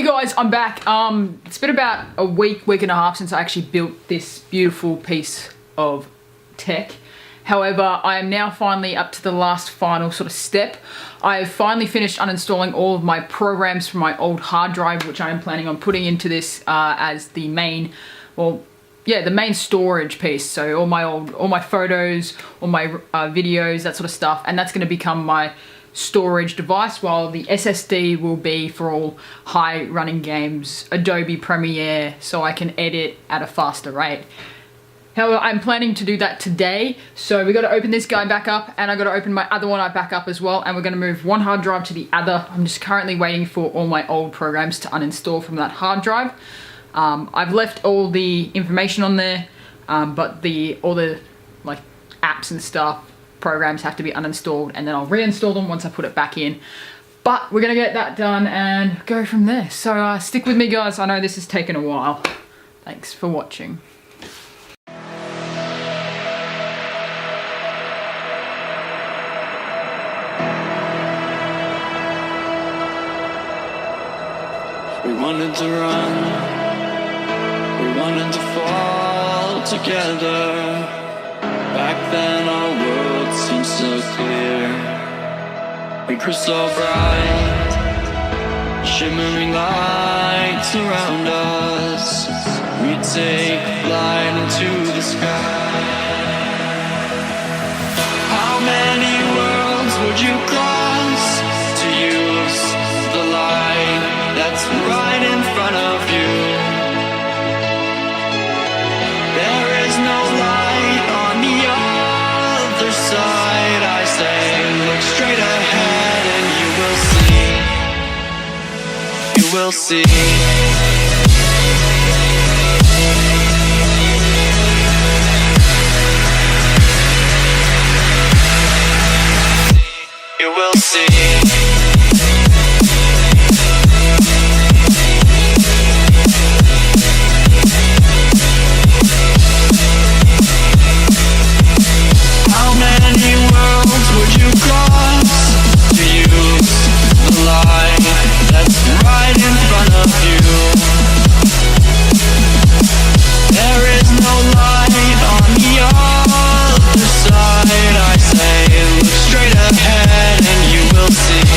guys, I'm back. It's been about a week and a half since I actually built this beautiful piece of tech. However, I am now finally up to the last final sort of step. I've finally finished uninstalling all of my programs from my old hard drive, which I am planning on putting into this as the main, well, yeah, the main storage piece. So all my photos, all my videos, that sort of stuff, and that's going to become my storage device, while the SSD will be for all high running games, Adobe Premiere, so I can edit at a faster rate. However, I'm planning to do that today, so we got to open this guy back up, and I got to open my other one back up as well, and we're going to move one hard drive to the other. I'm just currently waiting for all my old programs to uninstall from that hard drive. I've left all the information on there, but all the like apps and stuff, programs have to be uninstalled, and then I'll reinstall them once I put it back in. But we're gonna get that done and go from there. So stick with me, guys. I know this has taken a while. Thanks for watching. We wanted to run, we wanted to fall together. Back then our world seemed so clear. We grew so bright, shimmering lights around us. We'd take flight into the sky. How many worlds would you cross to use the light that's right in front of you? There is no light on the other side. I say, look straight ahead and you will see. You will see. You will see. Would you cross to use the light that's right in front of you? There is no light on the other side. I say, look straight ahead and you will see.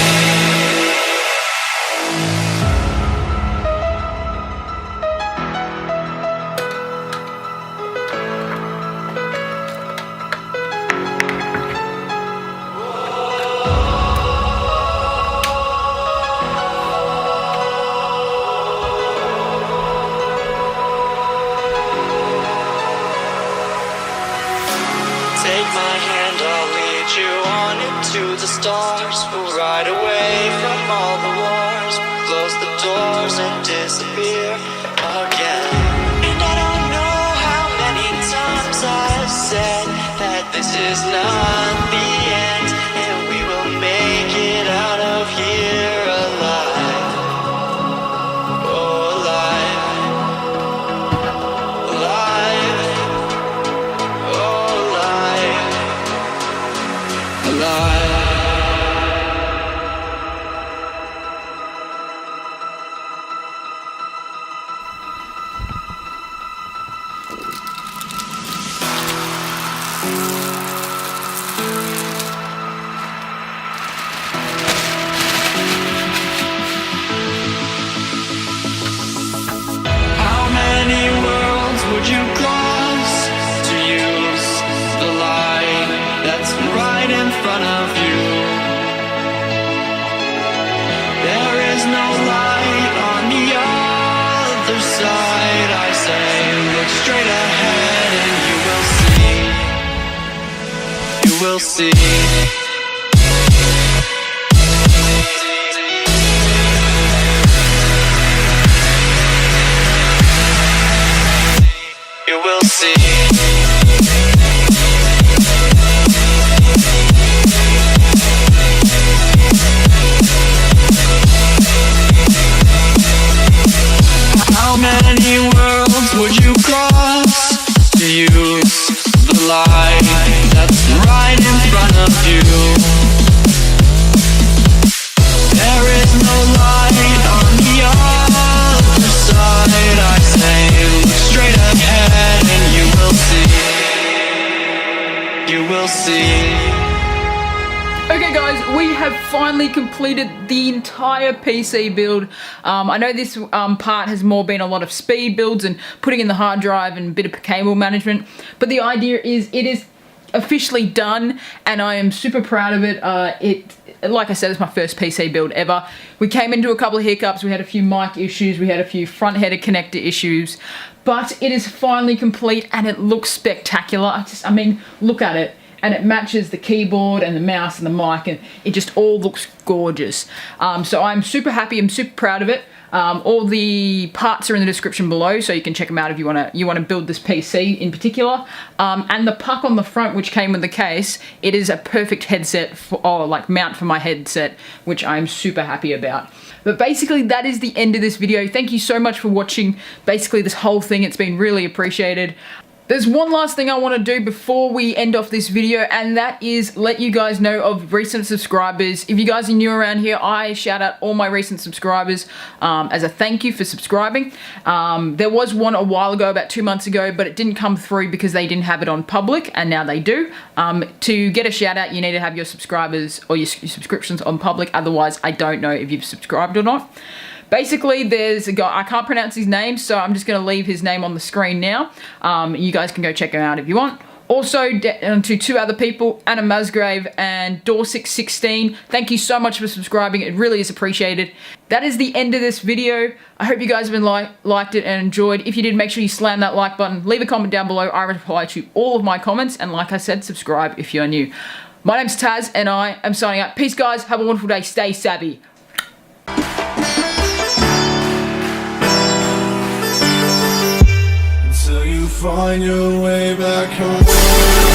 Take my hand, I'll lead you on into the stars. We'll ride away from all the wars, close the doors and disappear again. And I don't know how many times I've said that this is not the end, and we will make it out of here alive. Oh, alive. Alive. How many worlds would you cross to use the light that's right in front of you? There is no light on the other side. I say, look straight ahead and you will see. You will see. You will see. How many worlds would you cross to use the light that's right in front of you? we have finally completed the entire PC build. I know this part has more been a lot of speed builds and putting in the hard drive and a bit of cable management, but the idea is it is officially done and I am super proud of it. Like I said, it's my first PC build ever. We came into a couple of hiccups, we had a few mic issues, we had a few front header connector issues, but it is finally complete and it looks spectacular. I mean, look at it. And it matches the keyboard and the mouse and the mic, and it just all looks gorgeous. So I'm super happy, I'm super proud of it. All the parts are in the description below, so you can check them out if you wanna build this PC in particular. And the puck on the front, which came with the case, it is a perfect headset like mount for my headset, which I'm super happy about. But basically that is the end of this video. Thank you so much for watching basically this whole thing. It's been really appreciated. There's one last thing I want to do before we end off this video, and that is let you guys know of recent subscribers. If you guys are new around here, I shout out all my recent subscribers as a thank you for subscribing. There was one a while ago, about 2 months ago, but it didn't come through because they didn't have it on public, and now they do. To get a shout out, you need to have your subscribers or your subscriptions on public, otherwise I don't know if you've subscribed or not. Basically, there's a guy, I can't pronounce his name, so I'm just going to leave his name on the screen now. You guys can go check him out if you want. Also, to 2 other people, Anna Musgrave and Dorsic16. Thank you so much for subscribing. It really is appreciated. That is the end of this video. I hope you guys have been liked it and enjoyed. If you did, make sure you slam that like button. Leave a comment down below. I reply to all of my comments. And like I said, subscribe if you're new. My name's Taz, and I am signing out. Peace, guys. Have a wonderful day. Stay savvy. Find your way back home.